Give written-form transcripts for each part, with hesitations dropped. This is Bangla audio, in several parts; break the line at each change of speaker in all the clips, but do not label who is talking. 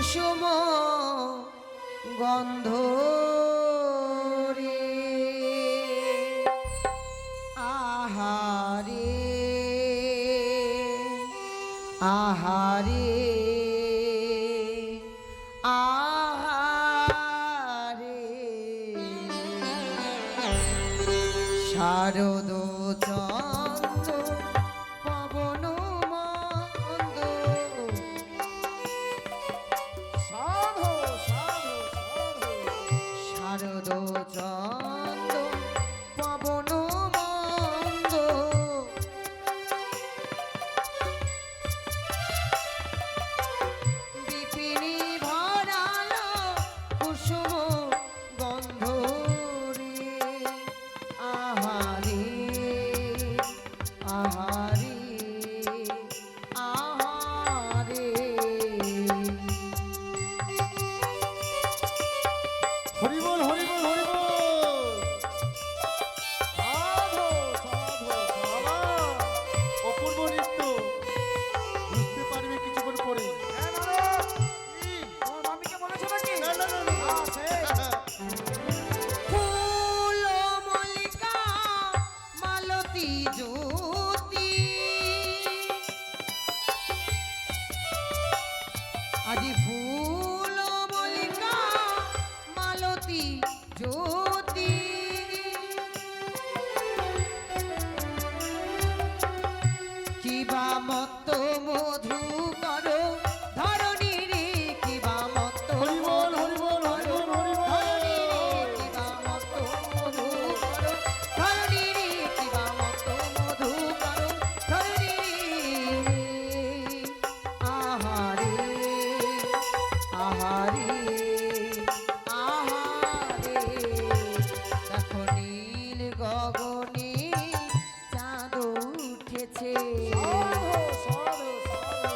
কুসুম গন্ধ রে আহারে আহারে আহারে শারদ চন্দ্র পবন মন্দ
সাধু সাধু সাধু
শারদ চন্দ্র পবন মন্দ বিপিনী ভরালো কুসুম গন্ধ রে আহারে আহারে আহারে
হরিবল হরিবল হরিবল সাধু সাধু বাবা অপূর্ব নৃত্য বুঝতে পারবে কিছুক্ষণ পরে তোমার মামিকে বলেছো নাকি না না না
ফুল মল্লিকা মালতী জ্যোতি আজি ফুল মল্লিকা মালতী জ্যোতি কিবা মত্ত মধু করো ধরণী রে কিবা মত্ত
হরিবল হরিবল হরিবল
ধরণী রে
হরিবল
কিবা মত্ত মধু করো ধরণী রে কিবা মত্ত মধু করো ধরণী রে আহারে আহারে আহারে দেখো নীল গগনে চাঁদ উঠেছে
সাধু সাধু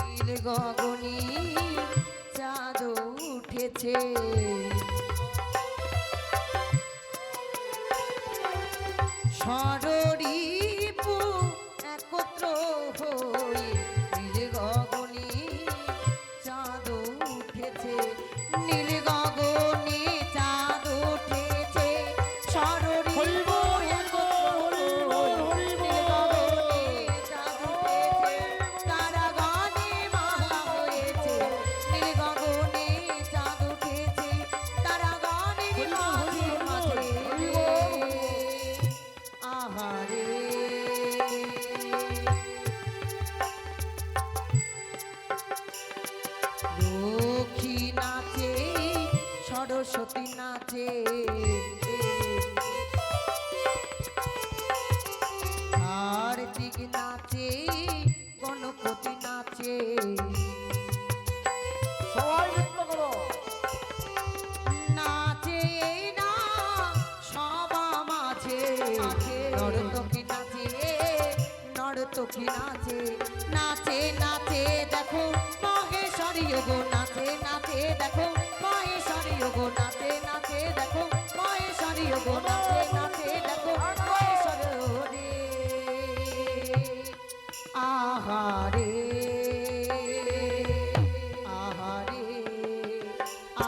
নীল গগনে চাঁদ উঠেছে ষড়রিপু একত্র হয়ে নীল গগনে চাঁদ উঠেছে নীল গগনে চাঁদ উঠেছে ষড়রিপু একত্র হয়ে নীল গগনে চাঁদ উঠেছে তারা গানে মালা হয়েছে নীল গগনে চাঁদ উঠেছে তারা গানের মাঝে মাঝে আহারে লক্ষ্মী নাচে সরস্বতী নাচে কার্তিক নাচে গণপতি নাচে
সবাই নৃত্য করো
নাচে না সবা মাঝে নর্তকী নাচে নর্তকী নাচে নাচে নাচে দেখো মহেশ্বরী গো নাচে নাচে দেখো মহেশ্বরী গো নাচে নাচে দেখো মহেশ্বরী গো নাচে নাচে দেখো মহেশ্বর রে আহারে আহারে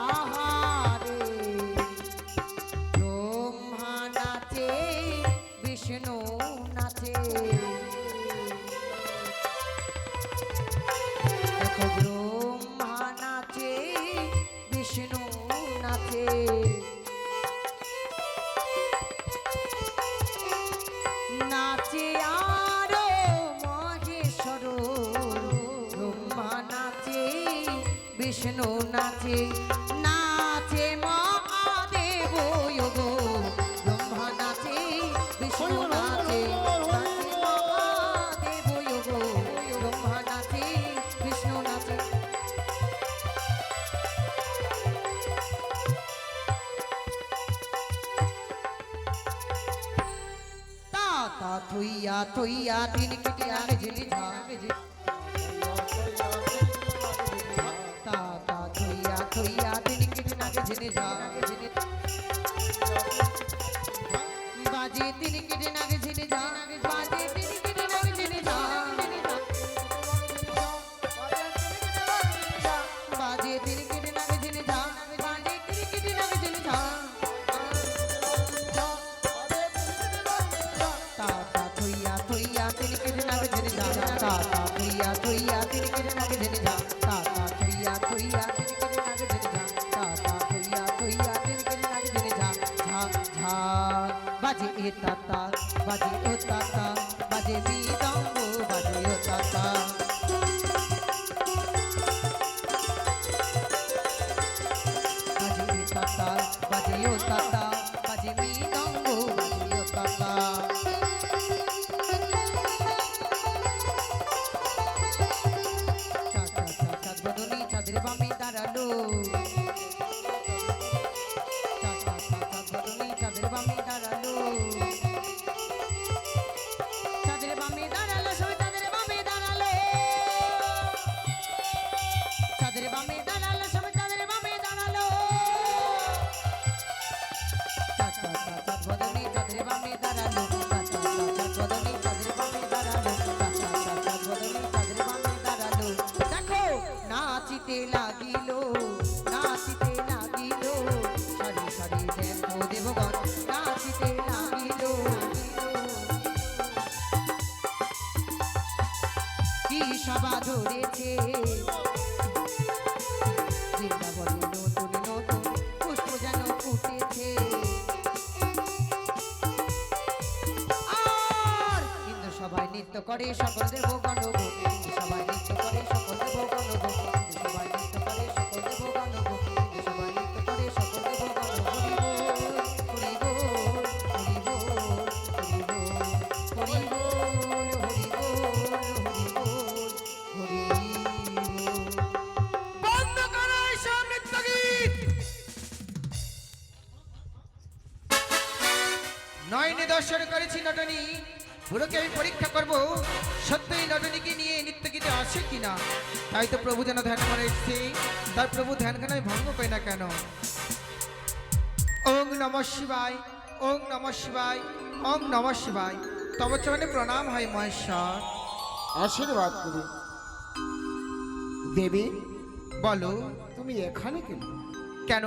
আহারে ব্রহ্মা নাচে বিষ্ণু নাচে দেখো ব্রহ্মা নাচে বিষ্ণু নাচে নাচে আরো মহেশ্বর ব্রহ্মা নাচে বিষ্ণু নাচে নাচে মহাদেব গো ব্রহ্মা নাচে বিষ্ণু নাচে নাচে মহাদেব গো ব্রহ্মা নাচে বিষ্ণু নাচে তা থইয়া থইয়া দিন কেটে আগে ঝিলি ঝাগে তা থইয়া থইয়া দিন কেটে আগে ঝিলি ঝাগে বাজে দিন কেটে আগে ঝিলি ঝাগে বাজে দিন কেটে আগে ঝিলি ঝাগে থইয়া থইয়া তিনকেরে নাগে জেনে যা তাতা থইয়া থইয়া তিনকেরে নাগে জেনে যা তাতা থইয়া থইয়া তিনকেরে নাগে জেনে যা ঝা ঝা বাজে এ তাতা বাজে ও তাতা বাজে মৃদঙ্গ বাজে ও তাতা বাজে এ তাতা বাজে ও তাতা বাজে মৃদঙ্গ বাজে ও তাতা চাঁদ বদনী চাঁদের বামে দাঁড়ালো চাঁদ বদনী চাঁদের বামে দাঁড়ালো চাঁদের বামে দাঁড়ালো সবাই চাঁদের বামে দাঁড়ালো চাঁদের বামে দাঁড়ালো সবাই চাঁদের বামে দাঁড়ালো চাঁদ বদনী চাঁদের বামে দাঁড়ালো চাঁদ বদনী চাঁদের বামে দাঁড়ালো চাঁদ বদনী চাঁদের বামে দাঁড়ালো দেখো নাচিতে লাগিল নাচিতে লাগিল সারি সারি দেখো দেবগণ নাচিতে লাগিল কি সভা ধরেছে বৃন্দাবনে নতুন নতুন পুষ্প যেন ফুটেছে আর কিন্তু সবাই নৃত্য করে সকল দেবগণ কিন্তু সবাই নৃত্য করে সকল দেবগণ কিন্তু সবাই নৃত্য করে সকল দেবগণ কিন্তু সবাই নৃত্য করে সকল দেবগণ হরি বল হরি বল হরি বল হরি বল হরি বল হরি বল হরি বল
বন্ধ করো এইসব নৃত্য গীত।
নয় নিদর্শন করেছি নটনী বুড়োকে আমি পরীক্ষা করব সত্যই নটনীকে নিয়ে নৃত্য গীতে আসে কিনা তাই তো প্রভু যেন ধ্যান করে এসছে তার প্রভু ধ্যানখানে আমি ভঙ্গ করি না কেন ওং নমঃ শিবায় ওং নমঃ শিবায় ওং নমঃ শিবায় তব চরণে প্রণাম হয় মহেশ্বর
আশীর্বাদ করি। দেবী
বলো
তুমি এখানে কেন?
কেন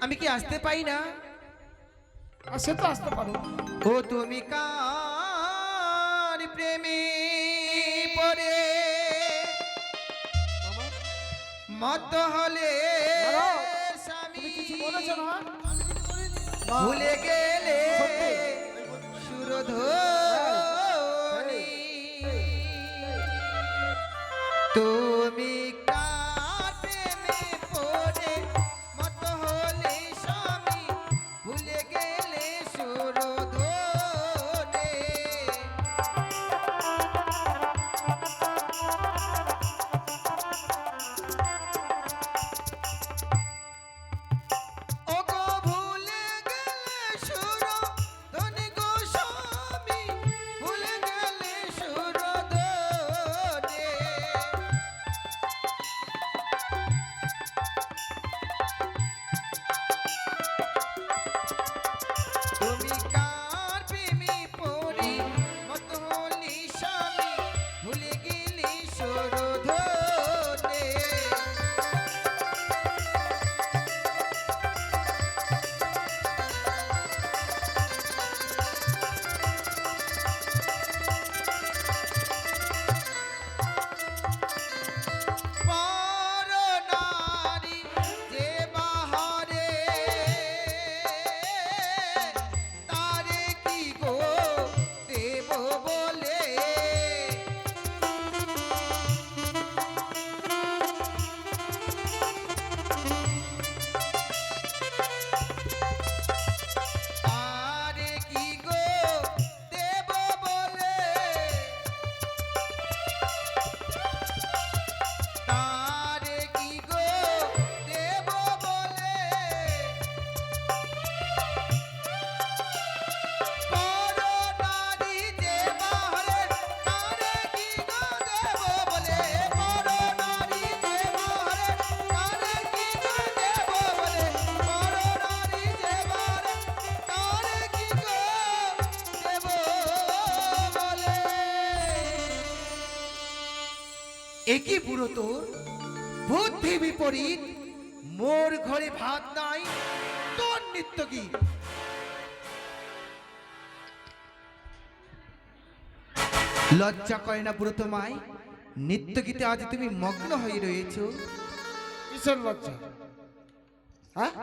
আমি কি আসতে পাই না
সে তো আসতে পারো।
ও তুমি কার প্রেমে পড়ে মত হলে স্বামী
তুমি কিছু বলেছো না?
ভুলে গেলে
সত্যি।
সুরধনি তুমি কার প্রেমে পড়ে মত হলে স্বামী ভুলে গেলে সুরধনি ওগো ভুলে গেলে সুরধনি গো স্বামী ভুলে গেলে সুরধনি তুমি কার প্রেমে পড়ি মত হলি স্বামী ভুলে গেলি সুরধনি পর নারী যে বাহারে তারে কি গো দেব বলে তারে কি গো দেব বলে তারে কি গো দেব বলে পর নারী যে বাহারে তারে কি গো দেব বলে পর নারী যে বাহারে তারে কি গো দেব বলে পর নারী যে বাহারে তারে কি গো দেব বলে একই বুড়ো তোর বুদ্ধি বিপরীত মোর ঘরে ভাত নাই তোর নিত্য গীত লজ্জা করে না বুড়ো তোমায় নৃত্য গীতে আজ তুমি মগ্ন হয়ে রয়েছো।
কিসের লজ্জা? হ্যাঁ,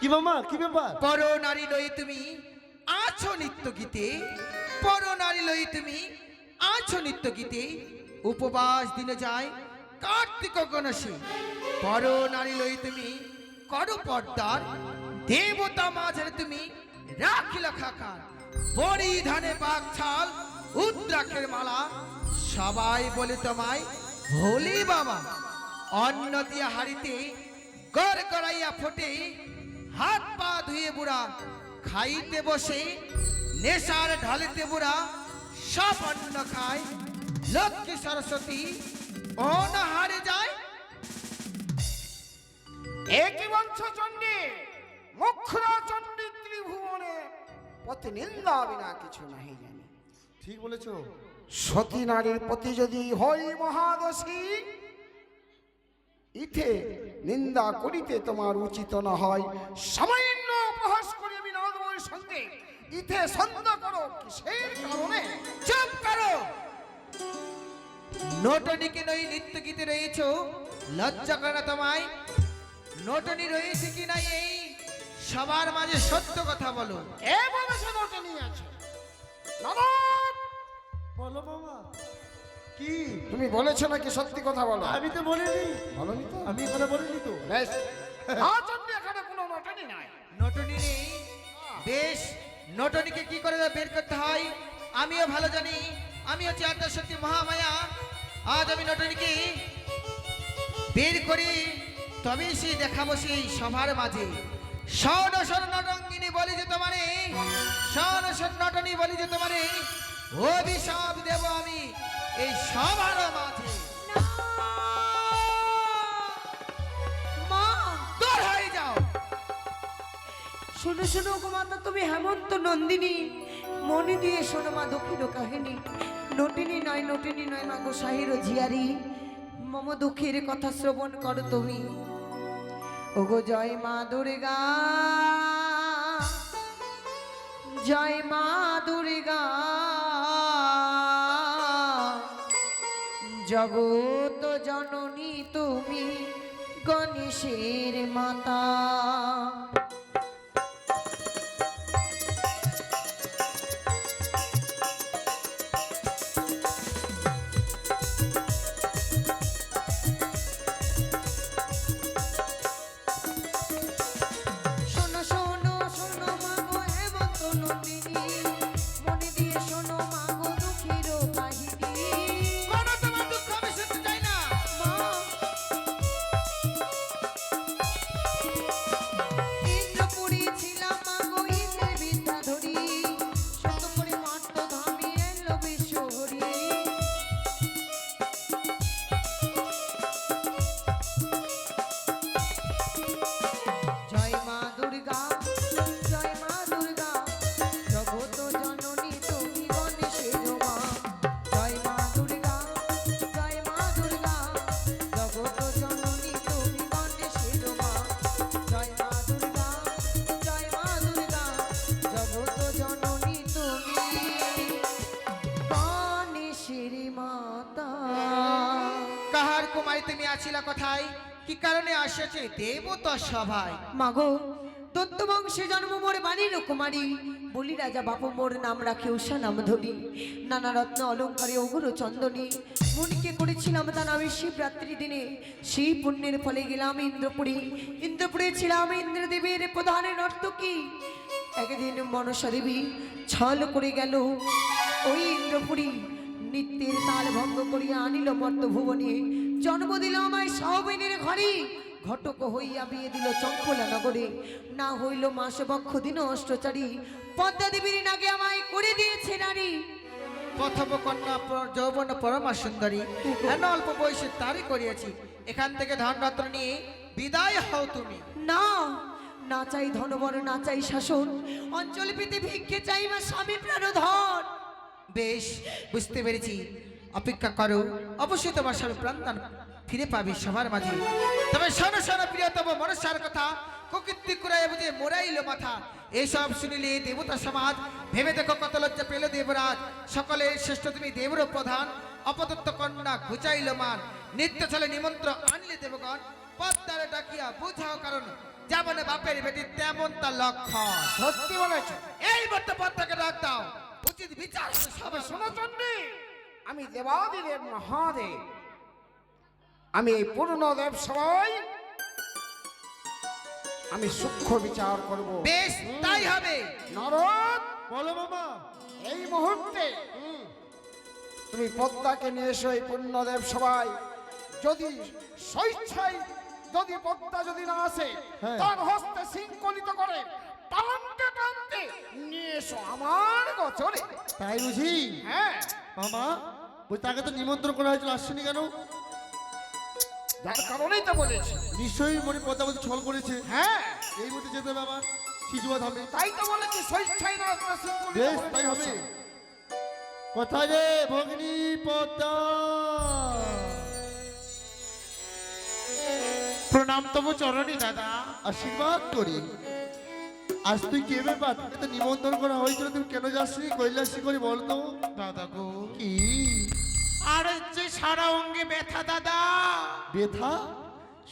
কি মামা, কি ব্যাপার?
পর নারী লয়ে তুমি আছো নৃত্য গীতে, পর নারী লয়ে তুমি আছো নৃত্য গীতে। উপবাস দিনে যায় কার্তিক গণেশে, পর নারী লয়ে তুমি করো পর্দার। দেবতা মাঝের তুমি রাখিল খাকার, পরিধানে বাঘ ছাল উদ্রাক্ষের মালা। সবাই বলে তোমায় ভোলে বাবা। অন্ন দিয়া হাড়িতে গড় গড়াইয়া ফোটে, হাত পা ধুয়ে বুড়া খাইতে বসে। নেশার ঢালিতে বুড়া সব অন্ন খায়, লক্ষ্মী সরস্বতী অনাহারে যায়।
একই বংশ চণ্ডী, মুখরা চণ্ডী ত্রিভুবনে, পতি নিন্দা বিনা কিছু নাহি জানি।
ঠিক বলেছো।
সতী নারীর প্রতি যদি হই মহাদোষী, ইথে নিন্দা করিতে তোমার উচিত না হয়। সামান্য উপহাস করি আমি নরদময়ের সঙ্গে, ইথে সন্দেহ করো কিসের কারণে?
চুপ করো। নটনিকে নই নৃত্য গীতে রয়েছ, লজ্জা করে না তোমায়? নটনি রয়েছে কি নাই এই সবার মাঝে সত্য কথা বলো।
এ বলেছে নোটে নিয়ে আছে। নরদ,
বলো মামা। কি?
তুমি বলেছো নাকি সত্যি কথা বলো?
আমি তো বলিনি।
বলনি তো?
আমি এখানে বলিনি তো।
বেশ, চণ্ডী এখানে কোনো নটনি নাই।
নটনি নেই? বেশ, নটনিকে কি করে বের করতে হয় আমিও ভালো জানি। আমি হচ্ছে আদ্যা শক্তি মহামায়া। আজ আমি নটনিকে বের করি, তবে সেই দেখাবো সেই সভার মাঝে। শোন শোন নটঙ্গিনী বলি যে তোমারে, শোন শোন নটনি বলি যে তোমারে অভিশাপ দেব আমি এই সভার মাঝে।
মা,
দূর হয়ে যাও।
শোনো শোনো গো মাতা, তুমি হেমন্ত নন্দিনী, মনে দিয়ে শোনো মা দুঃখের কাহিনী। নটিনী নয়, নটিনী নয় মা গো সাহির ঝিয়ারি, মম দুঃখের কথা শ্রবণ করো তুমি। ওগো জয় মা দুর্গা, জয় মা দুর্গা, জগত জননী তুমি গণেশের মাতা। শোনো শোনো শোনো মাগো হেমন্ত নন্দিনী, মনে দিয়ে শোনো মাগো দুঃখের কাহিনী।
কোনো তোমার দুঃখ আমি শুনতে চাই না।
মা, ইন্দ্রপুরী ছিলাম মাগো ইন্দ্রের বিদ্যাধরী, শত করে মাত্র ধামে এলো বিশ্বহরি। জয় মা দুর্গা, জয় মা দুর্গা, জগত জননী তুমি গণেশের মা। জয় মা দুর্গা, জয় মা দুর্গা, জগত জননী তুমি গণেশের মা। জয় মা দুর্গা, জয় মা দুর্গা, জগত জননী তুমি গণেশের মাতা।
কাহার কুমারী তুমি আছিলা কোথায়? কি কারণে আসেছে দেবতা সভায়?
মাগো, দত্ত বংশে জন্ম মোর বাণীর কুমারী, বলি রাজা বাপু মোর নাম রাখে উষা নাম ধরি। নানা রত্ন অলঙ্কারে অগুর চন্দনী, মনকে করেছিলাম তা নামে শিবরাত্রি দিনে। সেই পুণ্যের ফলে গেলাম ইন্দ্রপুরী, ইন্দ্রপুরে ছিলাম ইন্দ্রদেবের প্রধান নর্তকী। একদিন মনসা দেবী ছল করে গেল ওই ইন্দ্রপুরী, নিত্যের তাল ভঙ্গ করিয়া আনিল মর্ত ভুবনে। জন্ম দিল আমায় সহবেনের ঘরে, ঘটক হইয়া বিয়ে দিল চম্পলা নগরে। না হইল মাস বক্ষ দিন অষ্টচারী, পদ্মা দেবীর নাগে আমায় করে দিয়েছে নারী।
প্রথম কন্যা যৌবন পরমা সুন্দরী, এন অল্প বয়সে তারই করিয়াছি। এখান থেকে ধন রত্ন নিয়ে বিদায় হও তুমি।
না, না চাই ধনবর, না চাই শাসন, অঞ্চল পেতে ভিক্ষে চাই মা স্বামী প্রাণধন।
বেশ, বুঝতে পেরেছি, অপেক্ষা করো, অবশ্যই তোমার স্বামী প্রাণদান ফিরে পাবি সবার মাঝে। তবে শোনো শোনো প্রিয়তম মনসার কথা, কুকীর্তি কুড়াইয়া বুঝে মোরাইল মাথা। এইসব শুনিলে দেবতা সমাজ ভেবে দেখো কত লজ্জা পেল দেবরাজ। সকলের শ্রেষ্ঠ তুমি দেবর প্রধান, অপদত্ত কন্যা ঘুচাইল মান, নিত্য চলে নিমন্ত্রণ আনলে দেবগণ, পদ্মারে ডাকিয়া বুঝাও কারণ, যেমন বাপের বেটি তেমন তার লক্ষণ।
সত্যি বলেছ।
এই মতো পদ্মাকে ডাক দাও, উচিত বিচার হবে
তবে
সবার।
শোনো চন্ডী, আমি দেবাদিদেব মহাদেব, আমি এই পূর্ণদেব সবাই আমি সূক্ষ্ম বিচার করব।
বেশ তাই হবে।
নারদ,
বলো মামা।
এই মুহূর্তে তুমি পদ্মাকে নিয়ে এসো এই পূর্ণদেব সবাই। যদি স্বেচ্ছায় যদি পদ্মা যদি না আসে,
হ্যাঁ।
তার হস্তে শৃঙ্খলিত করে টানতে টানতে নিয়ে এসো আমার গোচরে।
তাই বুঝি?
হ্যাঁ,
মামা, ওই তাকে তো নিমন্ত্রণ করা হয়েছিল, আসছেনি কেন?
যার কারণেই তো বলেছি।
নিশ্চয়ই মনে পদ্মাবতী ছল করেছে।
হ্যাঁ,
এই মধ্যে যেতে হবে আমার সিজুয়া ধামে।
তাই তো বলেছি স্বেচ্ছায় না আপনারা শৃঙ্খলিত
বেশ
করে
তাই
নিয়ে
হবে।
এসো।
কোথায় রে ভগ্নী পদ্মা?
প্রণাম তবু চরণী দাদা।
আশীর্বাদ করি। আজ তুই কে ব্যাপার? তোকে তো নিমন্ত্রণ করা হয়েছিল, তুই কেন যাসনি? কৈলাসী করে বলতো
দাদা গো,
কি
আর যে সারা অঙ্গে ব্যথা দাদা।
ব্যথা?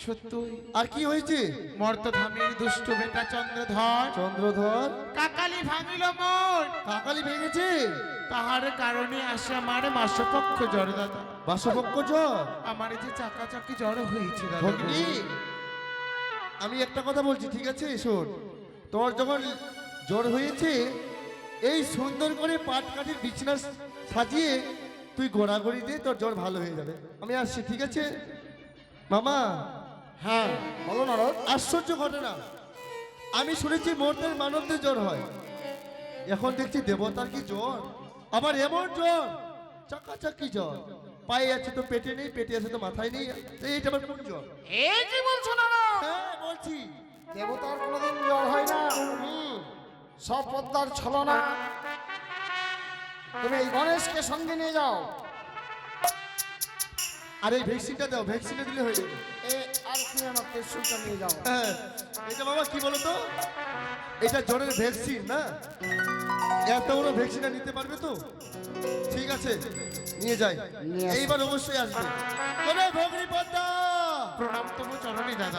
সত্যই
আর কি হয়েছে?
মর্তধামের দুষ্ট বেটা চন্দ্রধর
চন্দ্রধর
কাকালি ভাঙিল মোর,
কাকালি ভেঙেছে?
তাহার কারণে আসে আমার মাসপক্ষ জ্বর দাদা।
বাসপক্ষ জ্বর?
আমার যে চাকাচাকি জ্বর হয়েছে দাদা গো।
ভগ্নী, আমি একটা কথা বলছি, ঠিক আছে? শোন, তোর যখন জ্বর হয়েছে, এই সুন্দর করে পাটকাঠির বিছানা সাজিয়ে তুই গোড়াগড়ি দে, তোর জ্বর ভালো হয়ে যাবে। আমি আসছি, ঠিক আছে মামা?
হ্যাঁ, বলো নারদ।
আশ্চর্য ঘটনা, আমি শুনেছি মর্তের মানবদের জ্বর হয়, এখন দেখছি দেবতার কি জ্বর, আবার এমন জ্বর, চাকাচাকি জ্বর, পায়ে আছে তো পেটে নেই, পেটে আছে তো মাথায় নেই। এইটা আবার কোন জ্বর?
এই কি বলছো নারদ?
হ্যাঁ বলছি।
দেবতার কোনোদিন জ্বর হয় না। সব পদ্মার ছলনা। তুমি এই গণেশকে সঙ্গে নিয়ে যাও।
আর এই ভ্যাকসিনটা দাও, ভ্যাকসিনটা দিলে হয়ে যাবে।
আর কি আমার ত্রিশূলটা নিয়ে যাও।
হ্যাঁ, এটা বাবা কি বলো তো, এটা জ্বরের ভ্যাকসিন না? এত বড় ভ্যাকসিনটা নিতে পারবে তো? ঠিক আছে, নিয়ে যাই।
নিয়ে আসো।
এইবার অবশ্যই আসবে। ভগ্নী পদ্মা!
প্রণাম তবু চরণী দাদা।